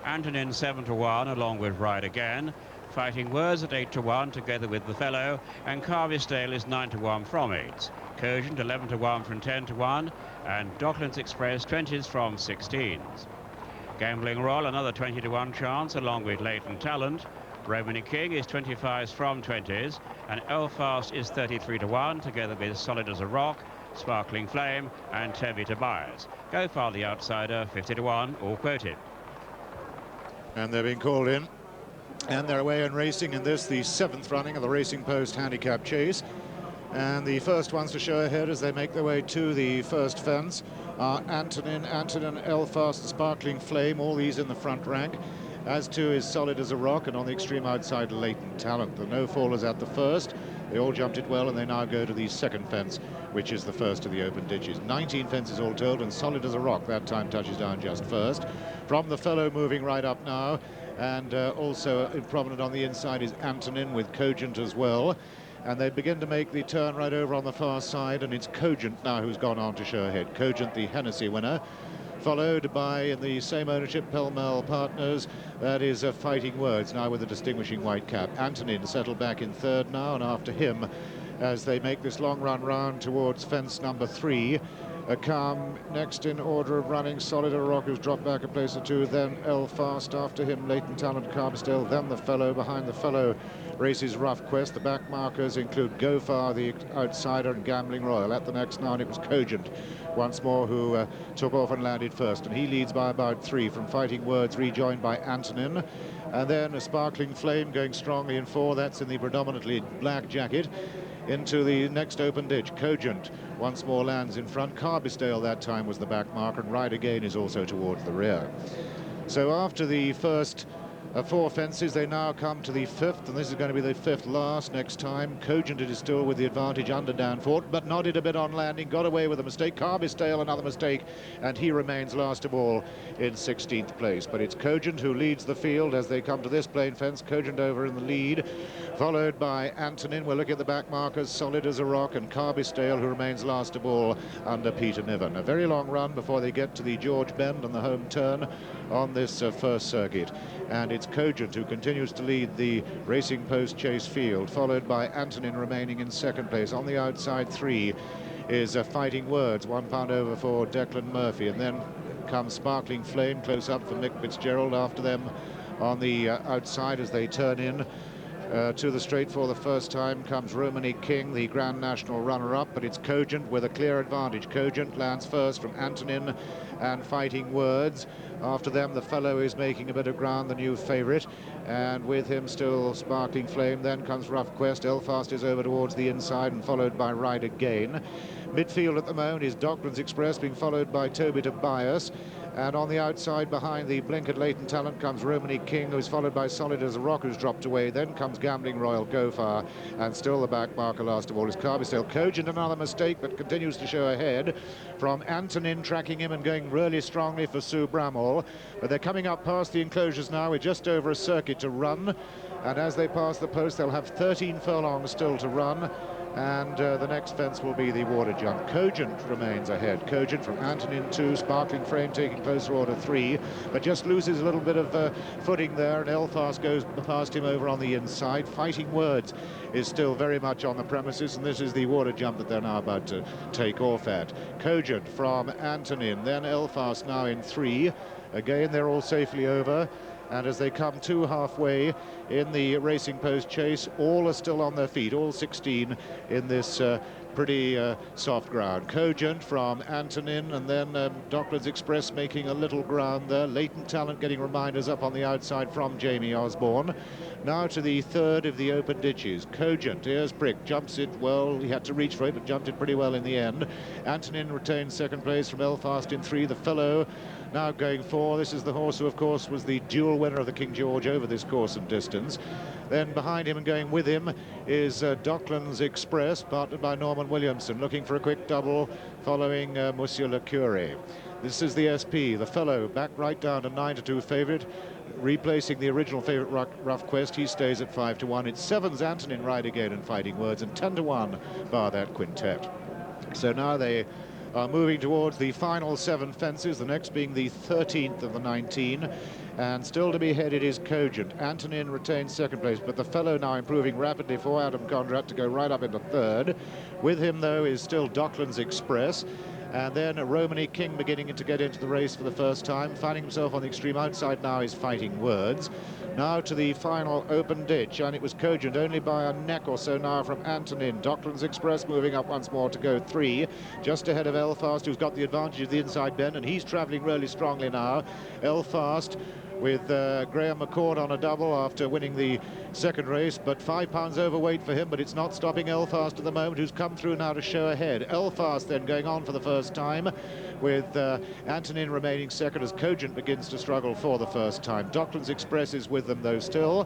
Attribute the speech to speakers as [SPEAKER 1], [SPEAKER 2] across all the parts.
[SPEAKER 1] Antonin 7-1 along with Ride Again. Fighting Words at 8-1 together with The Fellow, and Carvistale is 9-1 from 8. Cogent 11-1 from 10-1, and Docklands Express 20s from 16s. Gambling Roll another 20-1 chance along with Latent Talent. Romany King is 25s from 20s, and Elfast is 33-1 together with Solid as a Rock, Sparkling Flame and Tobias. Ghofar the outsider 50-1, all quoted.
[SPEAKER 2] And they're being called in, and they're away and racing in this, the 7th running of the Racing Post Handicap Chase. And the first ones to show ahead as they make their way to the first fence are Antonin, Elfast, Sparkling Flame, all these in the front rank. As too is Solid as a Rock, and on the extreme outside, Latent Talent. The no-fallers at the first. They all jumped it well, and they now go to the second fence, which is the first of the open ditches. 19 fences all told, and Solid as a Rock that time touches down just first. From the Fellow moving right up now, and also prominent on the inside is Antonin with Cogent as well. And they begin to make the turn right over on the far side, and it's Cogent now who's gone on to show ahead. Cogent, the Hennessy winner, followed by, in the same ownership, Pell Mell Partners. That is Fighting Words, now with a distinguishing white cap. Antonin settled back in third now, and after him, as they make this long run round towards fence number 3, come next in order of running Solid as a Rock, who's dropped back a place or two, then Elfast, after him Latent Talent, Carvistale, then the Fellow. Behind the Fellow races Rough Quest. The back markers include Ghofar, the outsider, and Gambling Royal. At the next now, and it was Cogent once more who took off and landed first, and he leads by about 3 from Fighting Words, rejoined by Antonin. And then a Sparkling Flame going strongly in 4, that's in the predominantly black jacket, into the next open ditch. Cogent once more lands in front. Carvistale that time was the back marker, and Ride Again is also towards the rear. So after the first 4 fences, they now come to the 5th, and this is going to be the 5th last next time. Cogent, it is still with the advantage under Danforth, but nodded a bit on landing, got away with a mistake. Carvistale another mistake, and he remains last of all in 16th place. But it's Cogent who leads the field as they come to this plain fence. Cogent over in the lead, followed by Antonin. We're looking at the back markers, Solid as a Rock, and Carvistale, who remains last of all under Peter Niven. A very long run before they get to the George Bend and the home turn on this first circuit. And it's Cogent who continues to lead the Racing Post Chase field, followed by Antonin remaining in second place. On the outside 3 is Fighting Words, £1 over for Declan Murphy, and then comes Sparkling Flame close up for Mick Fitzgerald. After them on the outside as they turn in to the straight for the first time comes Romany King, the Grand National runner-up, but it's Cogent with a clear advantage. Cogent lands first from Antonin and Fighting Words. After them, the Fellow is making a bit of ground, the new favourite, and with him still Sparkling Flame. Then comes Rough Quest. Elfast is over towards the inside and followed by Ride Again. Midfield at the moment is Docklands Express, being followed by Toby Tobias. And on the outside, behind the blinkered Latent Talent, comes Romany King, who's followed by Solid as a Rock, who's dropped away. Then comes Gambling Royal, Ghofar, and still the back marker last of all is Carvistale. Cogent, another mistake, but continues to show ahead from Antonin, tracking him and going really strongly for Sue Bramall. But they're coming up past the enclosures now. We're just over a circuit to run. And as they pass the post, they'll have 13 furlongs still to run. And the next fence will be the water jump. Cogent remains ahead. Cogent from Antonin 2, Sparkling Flame taking closer order 3, but just loses a little bit of footing there, and Elfast goes past him over on the inside. Fighting Words is still very much on the premises, and this is the water jump that they're now about to take off at. Cogent from Antonin, then Elfast now in 3. Again, they're all safely over. And as they come to halfway in the Racing Post Chase, all are still on their feet, all 16 in this pretty soft ground. Cogent from Antonin, and then Docklands Express making a little ground there. Latent Talent getting reminders up on the outside from Jamie Osborne. Now to the 3rd of the open ditches. Cogent, here's Brick, jumps it well. He had to reach for it, but jumped it pretty well in the end. Antonin retains second place from Elfast in 3. The Fellow now going 4. This is the horse who, of course, was the dual winner of the King George over this course and distance. Then behind him and going with him is Docklands Express, partnered by Norman Williamson, looking for a quick double following Monsieur Le Curé. This is the SP, the Fellow, back right down to 9-2 favourite, replacing the original favourite Rough Quest. He stays at 5-1. It's 7's Antonin, Ride Again and Fighting Words, and 10-1 bar that quintet. So now they are moving towards the final 7 fences, the next being the 13th of the 19. And still to be headed is Cogent. Antonin retains second place, but the fellow now improving rapidly for Adam Conrad to go right up into third. With him, though, is still Docklands Express. And then Romany King beginning to get into the race for the first time. Finding himself on the extreme outside now is Fighting Words. Now to the final open ditch, and it was Cogent only by a neck or so now from Antonin. Docklands Express moving up once more to go 3, just ahead of Elfast, who's got the advantage of the inside bend, and he's travelling really strongly now. Elfast with Graham McCord on a double after winning the second race, but 5 pounds overweight for him, but it's not stopping Elfast at the moment, who's come through now to show ahead. Elfast then going on for the first time, with Antonin remaining second as Cogent begins to struggle for the first time. Docklands Express is with them though still,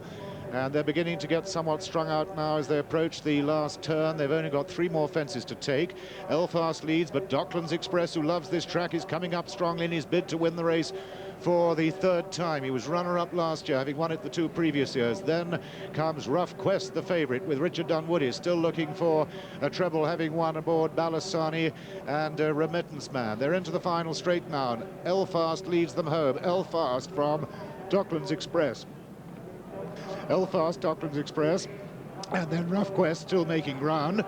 [SPEAKER 2] and they're beginning to get somewhat strung out now as they approach the last turn. They've only got 3 more fences to take. Elfast leads, but Docklands Express, who loves this track, is coming up strongly in his bid to win the race for the 3rd time. He was runner-up last year, having won it the 2 previous years. Then comes Rough Quest, the favourite, with Richard Dunwoody still looking for a treble, having won aboard Balasani and Remittance Man. They're into the final straight now, and Elfast leads them home. Elfast from Docklands Express. Elfast, Docklands Express, and then Rough Quest still making ground.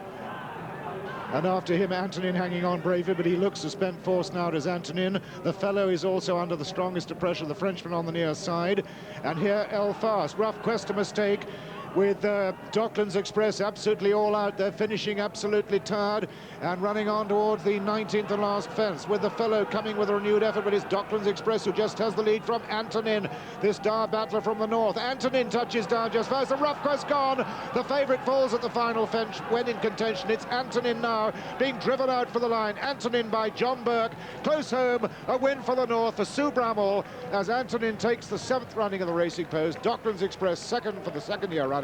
[SPEAKER 2] And after him, Antonin hanging on bravely, but he looks a spent force now as Antonin. The fellow is also under the strongest of pressure, the Frenchman on the near side. And here, Elfast, Rough Quest a mistake, with Docklands Express absolutely all out. They're finishing absolutely tired and running on towards the 19th and last fence, with the fellow coming with a renewed effort, but it's Docklands Express who just has the lead from Antonin, this Dar battler from the north. Antonin touches down just first, the Rough Quest gone. The favourite falls at the final fence when in contention. It's Antonin now being driven out for the line. Antonin by John Burke, close home, a win for the north for Sue Bramall, as Antonin takes the 7th running of the racing post. Docklands Express second for the 2nd year running,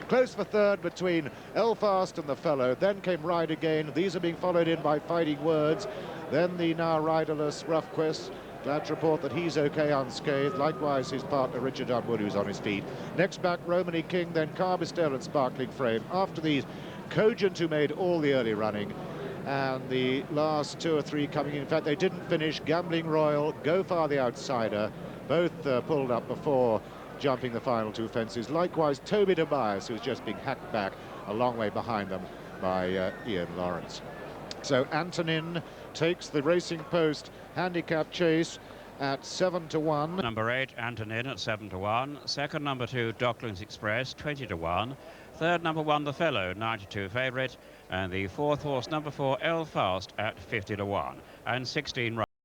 [SPEAKER 2] close for 3rd between Elfast and the fellow. Then came Ride Again. These are being followed in by Fighting Words. Then the now riderless Rough Quest. Glad to report that he's okay unscathed. Likewise his partner Richard Dunwood, who's on his feet. Next back Romany King, then Carbistel and Sparkling Frame. After these, Cogent, who made all the early running, and the last 2 or 3 coming in. In fact, they didn't finish. Gambling Royal, Ghofar the outsider, both pulled up before jumping the final 2 fences. Likewise Toby Tobias, who's just being hacked back a long way behind them by Ian Lawrence. So Antonin takes the Racing Post Handicap Chase at 7-1.
[SPEAKER 1] Number 8, Antonin at 7-1. Second, number 2, Docklands Express, 20-1. Third, number 1, The Fellow, 92 favourite. And the 4th horse, number 4, Elfast, at 50-1. And 16